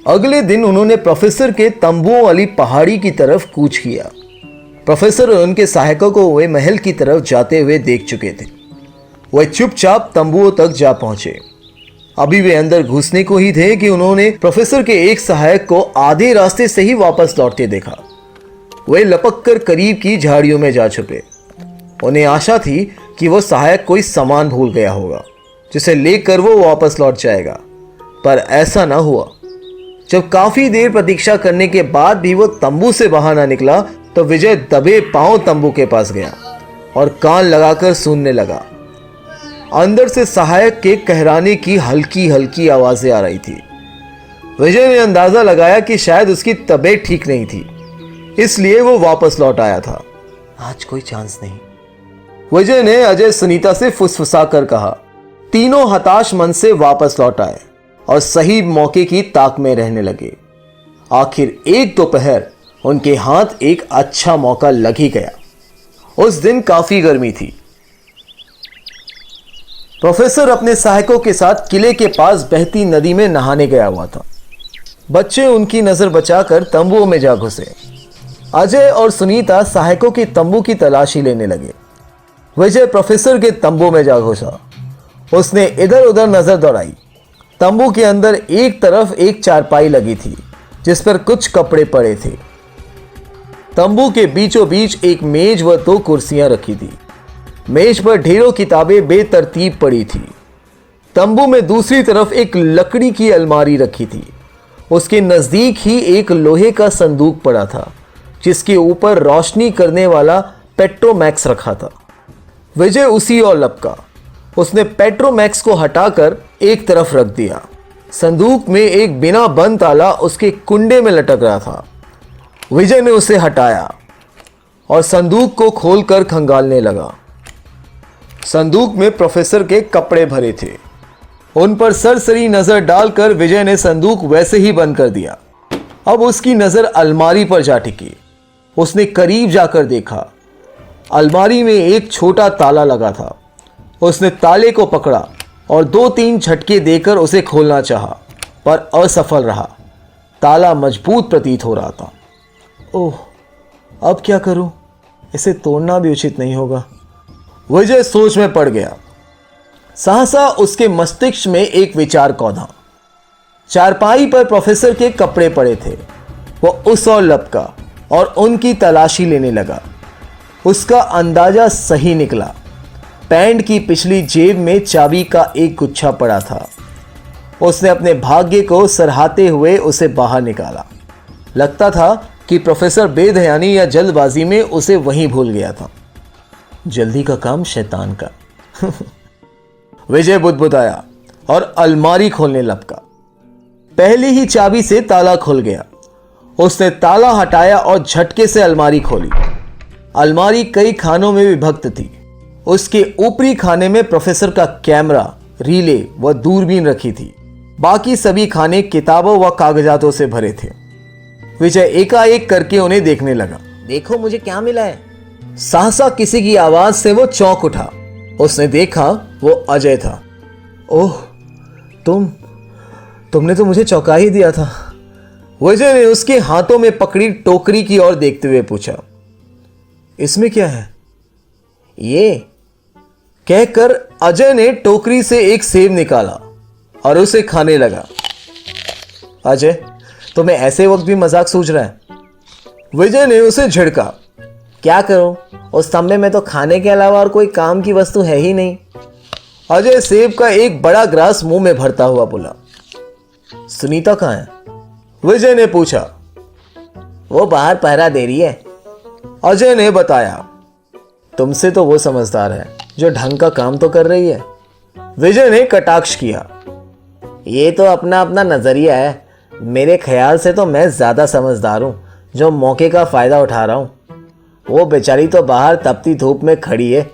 अगले दिन उन्होंने प्रोफेसर के तंबुओं वाली पहाड़ी की तरफ कूच किया। प्रोफेसर और उनके सहायकों को वे महल की तरफ जाते हुए देख चुके थे। वे चुपचाप तंबुओं तक जा पहुंचे। अभी वे अंदर घुसने को ही थे कि उन्होंने प्रोफेसर के एक सहायक को आधे रास्ते से ही वापस लौटते देखा। वे लपक कर करीब की झाड़ियों में जा छुपे। उन्हें आशा थी कि वो सहायक कोई सामान भूल गया होगा जिसे लेकर वो वापस लौट जाएगा, पर ऐसा ना हुआ। जब काफी देर प्रतीक्षा करने के बाद भी वो तंबू से बाहर ना निकला तो विजय दबे पांव तंबू के पास गया और कान लगाकर सुनने लगा। अंदर से सहायक के कहराने की हल्की हल्की आवाजें आ रही थी। विजय ने अंदाजा लगाया कि शायद उसकी तबीयत ठीक नहीं थी, इसलिए वो वापस लौट आया था। आज कोई चांस नहीं, विजय ने अजय सुनीता से फुसफुसा कर कहा। तीनों हताश मन से वापस लौट आए और सही मौके की ताक में रहने लगे। आखिर एक दोपहर उनके हाथ एक अच्छा मौका लग ही गया। उस दिन काफी गर्मी थी। प्रोफेसर अपने सहायकों के साथ किले के पास बहती नदी में नहाने गया हुआ था। बच्चे उनकी नजर बचाकर तंबुओं में जा घुसे। अजय और सुनीता सहायकों के तंबू की तलाशी लेने लगे। विजय प्रोफेसर के तंबू में जा घुसा। उसने इधर उधर नजर दौड़ाई। तंबू के अंदर एक तरफ एक चारपाई लगी थी जिस पर कुछ कपड़े पड़े थे। तंबू के बीचों बीच एक मेज व 2 कुर्सियां रखी थी। मेज पर ढेरों किताबें बेतरतीब पड़ी थी। तंबू में दूसरी तरफ एक लकड़ी की अलमारी रखी थी। उसके नजदीक ही एक लोहे का संदूक पड़ा था जिसके ऊपर रोशनी करने वाला पेट्रोमैक्स रखा था। विजय उसी ओर लपका। उसने पेट्रोमैक्स को हटाकर एक तरफ रख दिया। संदूक में एक बिना बंद ताला उसके कुंडे में लटक रहा था। विजय ने उसे हटाया और संदूक को खोलकर खंगालने लगा। संदूक में प्रोफेसर के कपड़े भरे थे। उन पर सरसरी नजर डालकर विजय ने संदूक वैसे ही बंद कर दिया। अब उसकी नजर अलमारी पर जा टिकी। उसने करीब जाकर देखा। अलमारी में एक छोटा ताला लगा था। उसने ताले को पकड़ा और 2-3 झटके देकर उसे खोलना चाहा, पर असफल रहा। ताला मजबूत प्रतीत हो रहा था। ओह, अब क्या करूं? इसे तोड़ना भी उचित नहीं होगा। विजय सोच में पड़ गया। सहसा उसके मस्तिष्क में एक विचार कौंधा। चारपाई पर प्रोफेसर के कपड़े पड़े थे। वो उस ओर लपका और उनकी तलाशी लेने लगा। उसका अंदाजा सही निकला। पैंट की पिछली जेब में चाबी का एक गुच्छा पड़ा था। उसने अपने भाग्य को सराहते हुए उसे बाहर निकाला। लगता था कि प्रोफेसर बेध्यानी या जल्दबाजी में उसे वहीं भूल गया था। जल्दी का काम शैतान का। विजय बुदबुदाया और अलमारी खोलने लपका। पहली ही चाबी से ताला खुल गया। उसने ताला हटाया और झटके से अलमारी खोली। अलमारी कई खानों में विभक्त थी। उसके ऊपरी खाने में प्रोफेसर का कैमरा, रीले व दूरबीन रखी थी। बाकी सभी खाने किताबों व कागजातों से भरे थे। विजय एकाएक करके उन्हें देखने लगा। देखो मुझे क्या मिला है। सहसा किसी की आवाज से वो चौंक उठा। उसने देखा वो अजय था। ओह, तुमने तो मुझे चौंका ही दिया था। विजय ने उसके हाथों में पकड़ी टोकरी की ओर देखते हुए पूछा, इसमें क्या है? ये कहकर अजय ने टोकरी से एक सेब निकाला और उसे खाने लगा। अजय, तुम्हें ऐसे वक्त भी मजाक सूझ रहा है? विजय ने उसे झिड़का। क्या करूं, उस तंबे में तो खाने के अलावा और कोई काम की वस्तु है ही नहीं। अजय सेब का एक बड़ा ग्रास मुंह में भरता हुआ बोला। सुनीता कहाँ है? विजय ने पूछा। वो बाहर पहरा दे रही है, अजय ने बताया। तुमसे तो वो समझदार है जो ढंग का काम तो कर रही है, विजय ने कटाक्ष किया। ये तो अपना अपना नजरिया है। मेरे ख्याल से तो मैं ज्यादा समझदार हूं जो मौके का फायदा उठा रहा हूं। वो बेचारी तो बाहर तपती धूप में खड़ी है।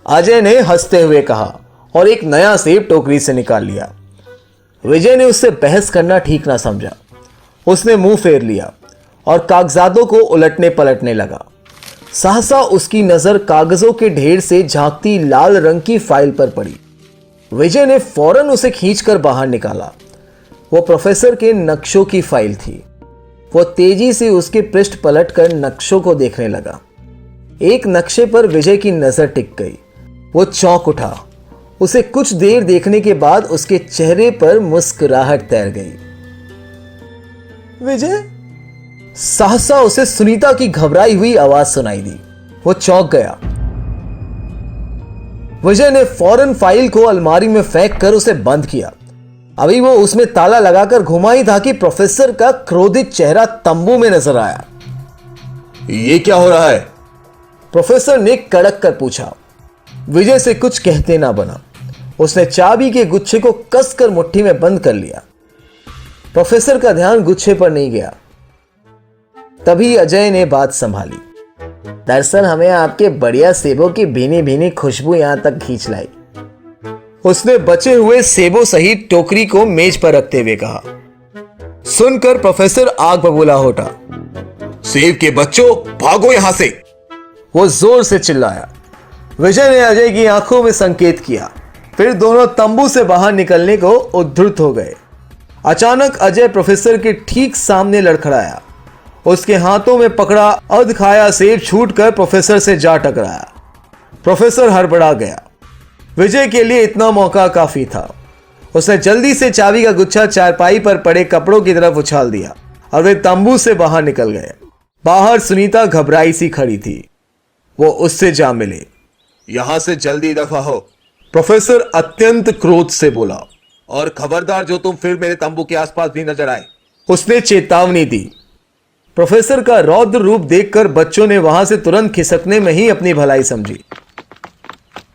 अजय ने हंसते हुए कहा और एक नया सेब टोकरी से निकाल लिया। विजय ने उससे बहस करना ठीक ना समझा। उसने मुंह फेर लिया और कागजातों को उलटने पलटने लगा। सहसा उसकी नजर कागजों के ढेर से झांकती लाल रंग की फाइल पर पड़ी। विजय ने फौरन उसे खींचकर बाहर निकाला। वो प्रोफेसर के नक्शों की फाइल थी। वो तेजी से उसके पृष्ठ पलटकर नक्शों को देखने लगा। एक नक्शे पर विजय की नजर टिक गई। वो चौंक उठा। उसे कुछ देर देखने के बाद उसके चेहरे पर मुस्कुराहट तैर गई। विजय? सहसा उसे सुनीता की घबराई हुई आवाज सुनाई दी। वो चौंक गया। विजय ने फौरन फाइल को अलमारी में फेंक कर उसे बंद किया। अभी वो उसमें ताला लगाकर घुमा ही था कि प्रोफेसर का क्रोधित चेहरा तंबू में नजर आया। ये क्या हो रहा है? प्रोफेसर ने कड़क कर पूछा। विजय से कुछ कहते ना बना। उसने चाबी के गुच्छे को कसकर मुट्ठी में बंद कर लिया। प्रोफेसर का ध्यान गुच्छे पर नहीं गया। तभी अजय ने बात संभाली। दरअसल हमें आपके बढ़िया सेबों की भीनी भीनी खुशबू यहां तक खींच लाई। उसने बचे हुए सेबों सहित टोकरी को मेज पर रखते हुए कहा। सुनकर प्रोफेसर आग बबूला हो उठा। सेब के बच्चों, भागो यहां से! वो जोर से चिल्लाया। विजय ने अजय की आंखों में संकेत किया। फिर दोनों तंबू से बाहर निकलने को उद्धृत हो गए। अचानक अजय प्रोफेसर के ठीक सामने लड़खड़ाया। उसके हाथों में पकड़ा अध खाया सेब छूटकर प्रोफेसर से जा टकराया। प्रोफेसर हड़बड़ा गया। विजय के लिए इतना मौका काफी था। उसने जल्दी से चाबी का गुच्छा चारपाई पर पड़े कपड़ों की तरफ उछाल दिया और वे तंबू से बाहर निकल गए। बाहर सुनीता घबराई सी खड़ी थी। वो उससे जा मिले। यहां से जल्दी दफा हो, प्रोफेसर अत्यंत क्रोध से बोला। और खबरदार जो तुम फिर मेरे तंबू के आसपास भी नजर आए। उसने चेतावनी दी। प्रोफेसर का रौद्र रूप देखकर बच्चों ने वहां से तुरंत खिसकने में ही अपनी भलाई समझी।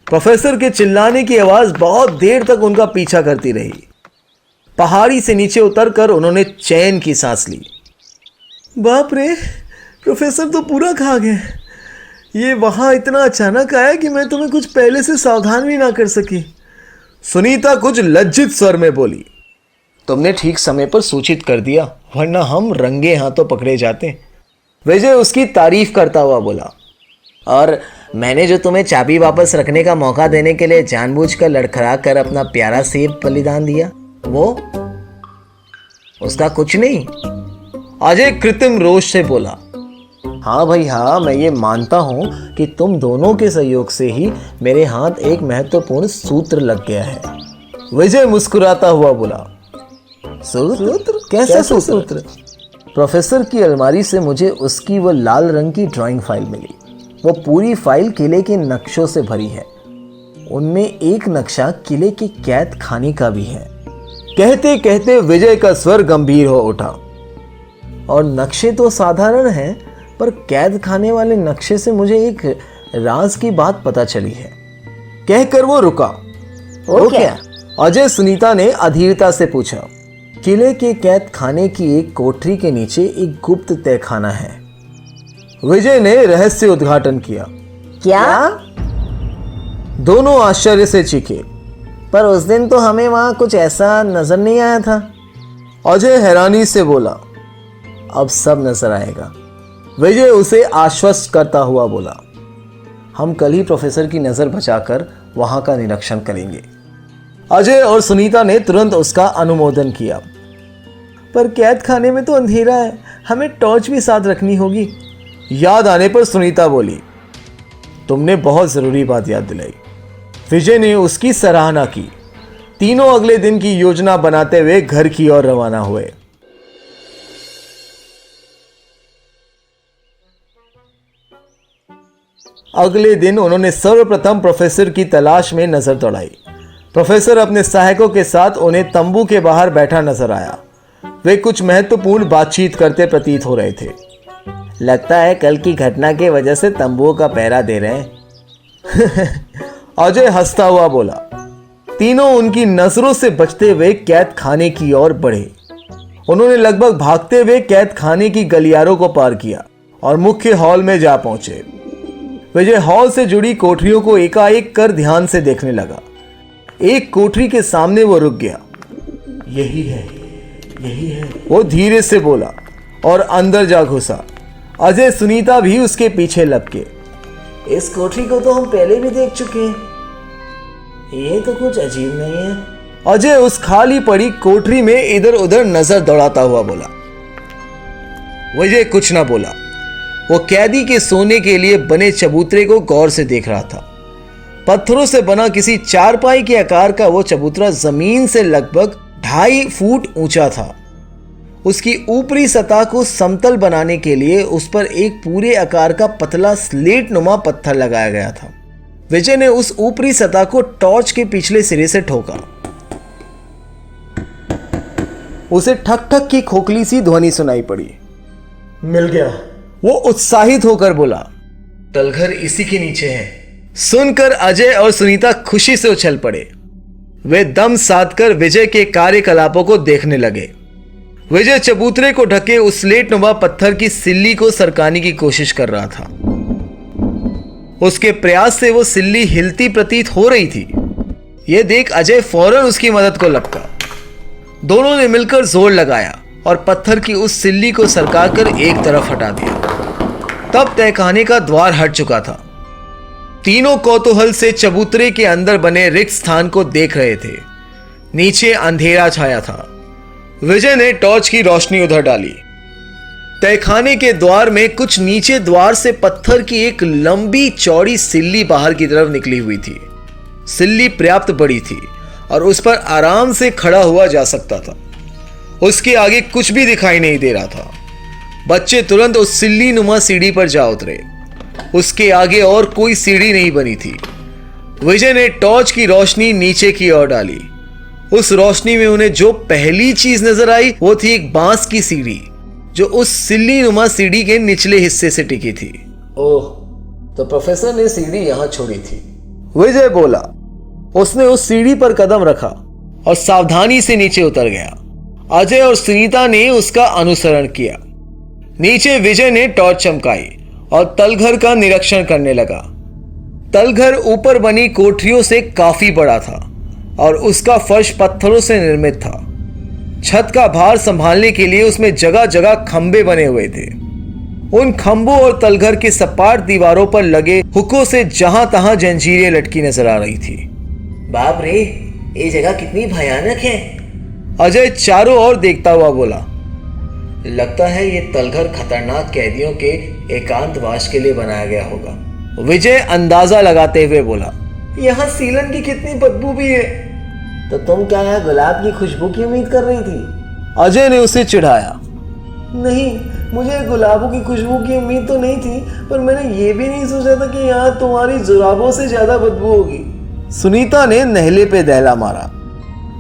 प्रोफेसर के चिल्लाने की आवाज बहुत देर तक उनका पीछा करती रही। पहाड़ी से नीचे उतरकर उन्होंने चैन की सांस ली। बाप रे, प्रोफेसर तो पूरा खा गए। ये वहां इतना अचानक आया कि मैं तुम्हें कुछ पहले से सावधान भी ना कर सकी। सुनीता कुछ लज्जित स्वर में बोली। तुमने ठीक समय पर सूचित कर दिया, वरना हम रंगे हाथों पकड़े जाते। विजय उसकी तारीफ करता हुआ बोला। और मैंने जो तुम्हें चाबी वापस रखने का मौका देने के लिए जानबूझकर लड़खड़ा कर अपना प्यारा सेब बलिदान दिया, वो उसका कुछ नहीं। अजय कृत्रिम रोष से बोला। हाँ भाई हाँ, मैं ये मानता हूं कि तुम दोनों के सहयोग से ही मेरे हाथ एक महत्वपूर्ण सूत्र लग गया है। विजय मुस्कुराता हुआ बोला। सूत्र? कैसा सूत्र? प्रोफेसर की अलमारी से मुझे उसकी वो लाल रंग की ड्राइंग फाइल मिली। वो पूरी फाइल किले के नक्शों से भरी है। उनमें एक नक्शा किले के कैद खाने का भी है। कहते कहते विजय का स्वर गंभीर हो उठा। और नक्शे तो साधारण हैं, पर कैद खाने वाले नक्शे से मुझे एक राज की बात पता चली है। कहकर वो रुका। वो क्या? अजय सुनीता ने अधीरता से पूछा। किले के कैद खाने की एक कोठरी के नीचे एक गुप्त तहखाना है। विजय ने रहस्य उद्घाटन किया। क्या? दोनों आश्चर्य से चीखे। पर उस दिन तो हमें वहां कुछ ऐसा नजर नहीं आया था। अजय हैरानी से बोला। अब सब नजर आएगा। विजय उसे आश्वस्त करता हुआ बोला। हम कल ही प्रोफेसर की नजर बचाकर वहां का निरीक्षण करेंगे। अजय और सुनीता ने तुरंत उसका अनुमोदन किया। पर कैद खाने में तो अंधेरा है, हमें टॉर्च भी साथ रखनी होगी। याद आने पर सुनीता बोली। तुमने बहुत जरूरी बात याद दिलाई। विजय ने उसकी सराहना की। तीनों अगले दिन की योजना बनाते हुए घर की ओर रवाना हुए। अगले दिन उन्होंने सर्वप्रथम प्रोफेसर की तलाश में नजर दौड़ाई। प्रोफेसर अपने सहायकों के साथ उन्हें तंबू के बाहर बैठा नजर आया। वे कुछ महत्वपूर्ण बातचीत करते प्रतीत हो रहे थे। लगता है कल की घटना की वजह से तंबुओं का पहरा दे रहे हैं। अजय हंसता हुआ बोला। तीनों उनकी नजरों से बचते हुए कैद खाने की ओर बढ़े। उन्होंने लगभग भागते हुए कैद खाने की गलियारों को पार किया और मुख्य हॉल में जा पहुंचे। विजय हॉल से जुड़ी कोठरियों को एकाएक कर ध्यान से देखने लगा। एक कोठरी के सामने वो रुक गया। यही है, यही है, वो धीरे से बोला और अंदर जा घुसा। अजय सुनीता भी उसके पीछे लपके। इस कोठरी को तो हम पहले भी देख चुके हैं। ये तो कुछ अजीब नहीं है। अजय उस खाली पड़ी कोठरी में इधर उधर नजर दौड़ाता हुआ बोला। विजय कुछ ना बोला। वो कैदी के सोने के लिए बने चबूतरे को गौर से देख रहा था। पत्थरों से बना किसी चारपाई के आकार का वो चबूतरा जमीन से लगभग 2.5 फुट ऊंचा था। उसकी ऊपरी सतह को समतल बनाने के लिए उस पर एक पूरे आकार का पतला स्लेट नुमा पत्थर लगाया गया था। विजय ने उस ऊपरी सतह को टॉर्च के पिछले सिरे से ठोका। उसे ठक ठक की खोखली सी ध्वनि सुनाई पड़ी। मिल गया। वो उत्साहित होकर बोला, तलघर इसी के नीचे है। सुनकर अजय और सुनीता खुशी से उछल पड़े। वे दम साधकर विजय के कार्यकलापों को देखने लगे। विजय चबूतरे को ढके उस स्लेट नुमा पत्थर की सिल्ली को सरकाने की कोशिश कर रहा था। उसके प्रयास से वो सिल्ली हिलती प्रतीत हो रही थी। यह देख अजय फौरन उसकी मदद को लपका। दोनों ने मिलकर जोर लगाया और पत्थर की उस सिल्ली को सरकाकर एक तरफ हटा दिया। तब तहखाने का द्वार हट चुका था। तीनों कौतूहल से चबूतरे के अंदर बने रिक्त स्थान को देख रहे थे। नीचे अंधेरा छाया था। विजय ने टॉर्च की रोशनी उधर डाली। तहखाने के द्वार में कुछ नीचे द्वार से पत्थर की एक लंबी चौड़ी सिल्ली बाहर की तरफ निकली हुई थी। सिल्ली पर्याप्त बड़ी थी और उस पर आराम से खड़ा हुआ जा सकता था। उसके आगे कुछ भी दिखाई नहीं दे रहा था। बच्चे तुरंत उस सिल्ली नुमा सीढ़ी पर जा उतरे। उसके आगे और कोई सीढ़ी नहीं बनी थी। विजय ने टॉर्च की रोशनी नीचे की ओर डाली। उस रोशनी में उन्हें जो पहली चीज नजर आई वो थी एक बांस की सीढ़ी जो उस सिल्ली नुमा सीढ़ी के निचले हिस्से से टिकी थी। ओह, तो प्रोफेसर ने सीढ़ी यहां छोड़ी थी, विजय बोला। उसने उस सीढ़ी पर कदम रखा और सावधानी से नीचे उतर गया। अजय और सुनीता ने उसका अनुसरण किया। नीचे विजय ने टॉर्च चमकाई और तलघर का निरीक्षण करने लगा। तलघर ऊपर बनी कोठरियों से काफी बड़ा था और उसका फर्श पत्थरों से निर्मित था। छत का भार संभालने के लिए उसमें जगह जगह खंबे बने हुए थे। उन खंभों और तलघर के सपाट दीवारों पर लगे हुकों से जहां तहां जंजीरें लटकी नजर आ रही थी। बाप रे, ये जगह कितनी भयानक है, अजय चारों ओर देखता हुआ बोला। लगता है ये तलघर खतरनाक कैदियों के एकांतवास के लिए बनाया गया होगा, विजय अंदाजा लगाते हुए बोला। यहाँ सीलन की कितनी बदबू भी है। तो तुम क्या यहाँ गुलाब की खुशबू की उम्मीद कर रही थी? अजय ने उसे चिढ़ाया। नहीं, मुझे गुलाबों की खुशबू की उम्मीद तो नहीं थी, पर मैंने ये भी नहीं सोचा था कि यहाँ तुम्हारी जुराबों से ज्यादा बदबू होगी। सुनीता ने नहले पे दहला मारा।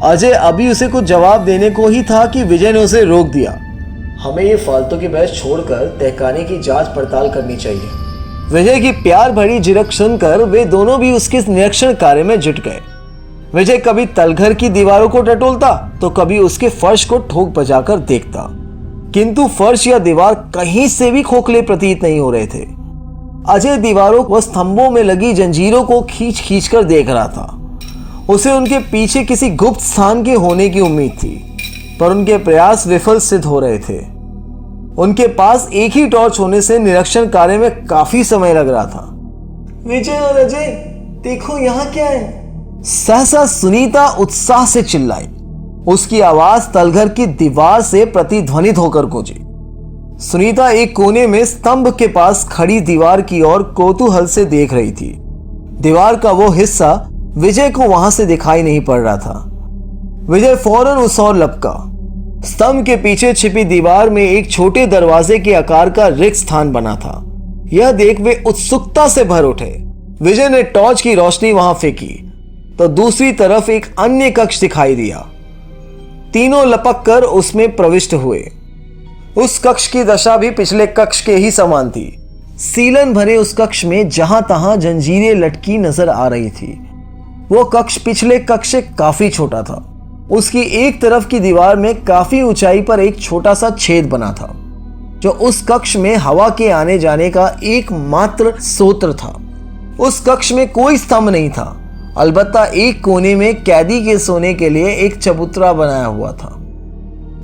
अजय अभी उसे कुछ जवाब देने को ही था कि विजय ने उसे रोक दिया। हमें ये फालतू की बहस छोड़कर तहखाने की जांच पड़ताल करनी चाहिए। विजय की प्यार भरी झिड़क सुनकर वे दोनों भी उसके निरीक्षण कार्य में जुट गए। विजय कभी तलघर की दीवारों को टटोलता तो कभी उसके फर्श को ठोक बजाकर देखता, किंतु फर्श या दीवार कहीं से भी खोखले प्रतीत नहीं हो रहे थे। अजय दीवारों व स्तंभों में लगी जंजीरों को खींच खींच कर देख रहा था। उसे उनके पीछे किसी गुप्त स्थान के होने की उम्मीद थी, पर उनके प्रयास विफल सिद्ध हो रहे थे। उनके पास एक ही टॉर्च होने से निरीक्षण कार्य में काफी समय लग रहा था। विजय और अजय, देखो यहाँ क्या है, सहसा सुनीता उत्साह से चिल्लाई। उसकी आवाज तलघर की दीवार से प्रतिध्वनित होकर गूंजी। सुनीता एक कोने में स्तंभ के पास खड़ी दीवार की ओर कौतूहल से देख रही थी। दीवार का वो हिस्सा विजय को वहां से दिखाई नहीं पड़ रहा था। विजय फौरन उस ओर लपका। स्तंभ के पीछे छिपी दीवार में एक छोटे दरवाजे के आकार का रिक्त स्थान बना था। यह देख वे उत्सुकता से भर उठे। विजय ने टॉर्च की रोशनी वहां फेंकी तो दूसरी तरफ एक अन्य कक्ष दिखाई दिया। तीनों लपक कर उसमें प्रविष्ट हुए। उस कक्ष की दशा भी पिछले कक्ष के ही समान थी। सीलन भरे उस कक्ष में जहां तहां जंजीरें लटकी नजर आ रही थी। वो कक्ष पिछले कक्ष से काफी छोटा था। उसकी एक तरफ की दीवार में काफी ऊंचाई पर एक छोटा सा छेद बना था, जो उस कक्ष में हवा के आने जाने का एकमात्र स्रोत था। उस कक्ष में कोई स्तंभ नहीं था, अलबत्ता एक कोने में कैदी के सोने के लिए एक चबूतरा बनाया हुआ था।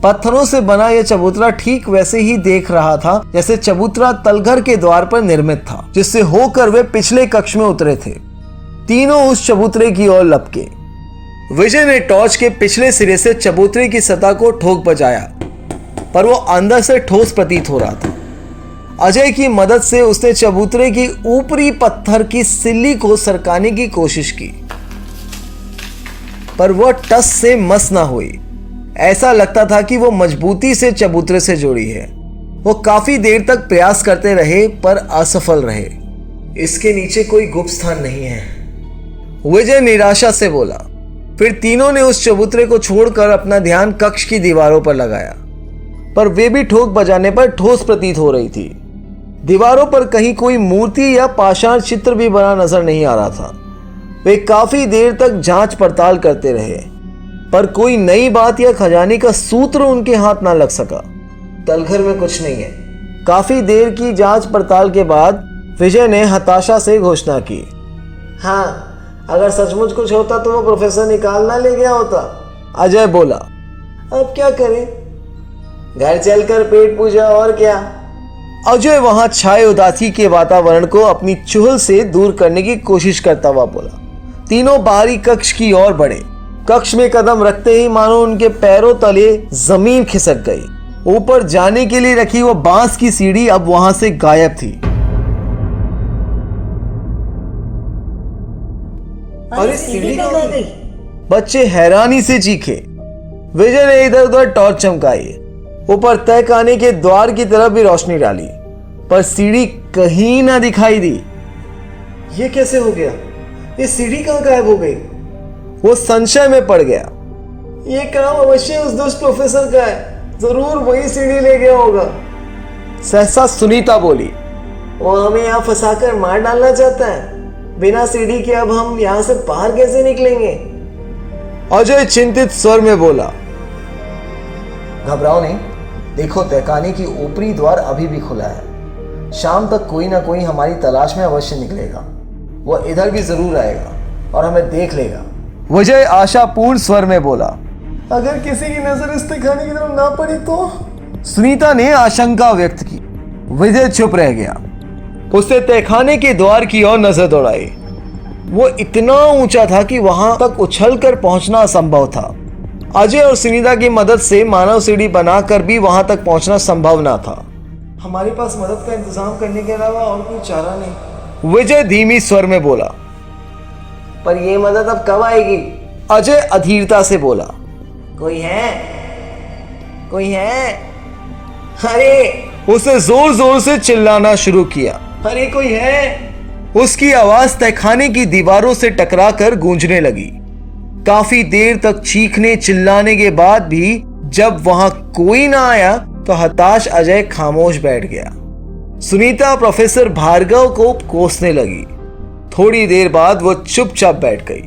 पत्थरों से बना यह चबूतरा ठीक वैसे ही देख रहा था जैसे चबूतरा तलघर के द्वार पर निर्मित था, जिससे होकर वे पिछले कक्ष में उतरे थे। तीनों उस चबूतरे की ओर लपके। विजय ने टॉर्च के पिछले सिरे से चबूतरे की सतह को ठोक बजाया, पर वो अंदर से ठोस प्रतीत हो रहा था। अजय की मदद से उसने चबूतरे की ऊपरी पत्थर की सिल्ली को सरकाने की कोशिश की, पर वह टस से मस ना हुई। ऐसा लगता था कि वो मजबूती से चबूतरे से जुड़ी है। वो काफी देर तक प्रयास करते रहे पर असफल रहे। इसके नीचे कोई गुप्त स्थान नहीं है, विजय निराशा से बोला। फिर तीनों ने उस चबूतरे को छोड़कर अपना ध्यान कक्ष की दीवारों पर लगाया, पर वे भी ठोक बजाने पर ठोस प्रतीत हो रही थी। दीवारों पर कहीं कोई मूर्ति या पाषाण चित्र भी बना नजर नहीं आ रहा था। वे काफी देर तक जांच पड़ताल करते रहे, पर कोई नई बात या खजाने का सूत्र उनके हाथ ना लग सका। तलघर में कुछ नहीं है। काफी देर की जांच पड़ताल के बाद विजय ने हताशा से घोषणा की, हाँ, अगर सचमुच कुछ होता तो वो प्रोफेसर निकाल ना ले गया होता। अजय बोला, अब क्या करें, घर चलकर पेट पूजा और क्या। अजय वहां छाए उदासी के वातावरण को अपनी चुहल से दूर करने की कोशिश करता हुआ बोला। तीनों बाहरी कक्ष की ओर बढ़े। कक्ष में कदम रखते ही मानो उनके पैरों तले जमीन खिसक गई। ऊपर जाने के लिए रखी वो बांस की सीढ़ी अब वहां से गायब थी। अरे सीढ़ी कहाँ गई? बच्चे हैरानी से चीखे। विजय ने इधर उधर टॉर्च चमकाई, ऊपर तय खाने के द्वार की तरफ भी रोशनी डाली, पर सीढ़ी कहीं ना दिखाई दी। ये कैसे हो गया? ये सीढ़ी कहाँ गायब हो गई? वो संशय में पड़ गया। ये काम अवश्य उस दुष्ट प्रोफेसर का है, जरूर वही सीढ़ी ले गया होगा। सहसा सुनीता बोली, वो हमें यहाँ फंसाकर मार डालना चाहता है। बिना सीढ़ी के अब हम यहाँ से बाहर कैसे निकलेंगे? अजय चिंतित स्वर में बोला, घबराओ नहीं, देखो तहखाने की ऊपरी द्वार अभी भी खुला है। शाम तक कोई ना कोई हमारी तलाश में अवश्य निकलेगा। वो इधर भी जरूर आएगा और हमें देख लेगा। विजय आशापूर्ण स्वर में बोला, अगर किसी की नजर इस तहखाने की तरफ ना पड़ी तो? सुनीता ने आशंका व्यक्त की। विजय चुप रह गया। उसने तहखाने के द्वार की ओर नजर दौड़ाई। वो इतना ऊंचा था कि वहां तक उछलकर पहुंचना असंभव था। अजय और सुनीता की मदद से मानव सीढ़ी बनाकर भी वहां तक पहुंचना संभव ना था। हमारे पास मदद का इंतजाम करने के अलावा और कोई चारा नहीं, विजय धीमी स्वर में बोला। पर यह मदद अब कब आएगी? अजय अधीरता से बोला। कोई है? कोई है? अरे! उसे जोर जोर से चिल्लाना शुरू किया। अरे कोई है? उसकी आवाज तहखाने की दीवारों से टकराकर गूंजने लगी। काफी देर तक चीखने चिल्लाने के बाद भी जब वहां कोई ना आया तो हताश अजय खामोश बैठ गया। सुनीता प्रोफेसर भार्गव को कोसने लगी। थोड़ी देर बाद वो चुपचाप बैठ गई।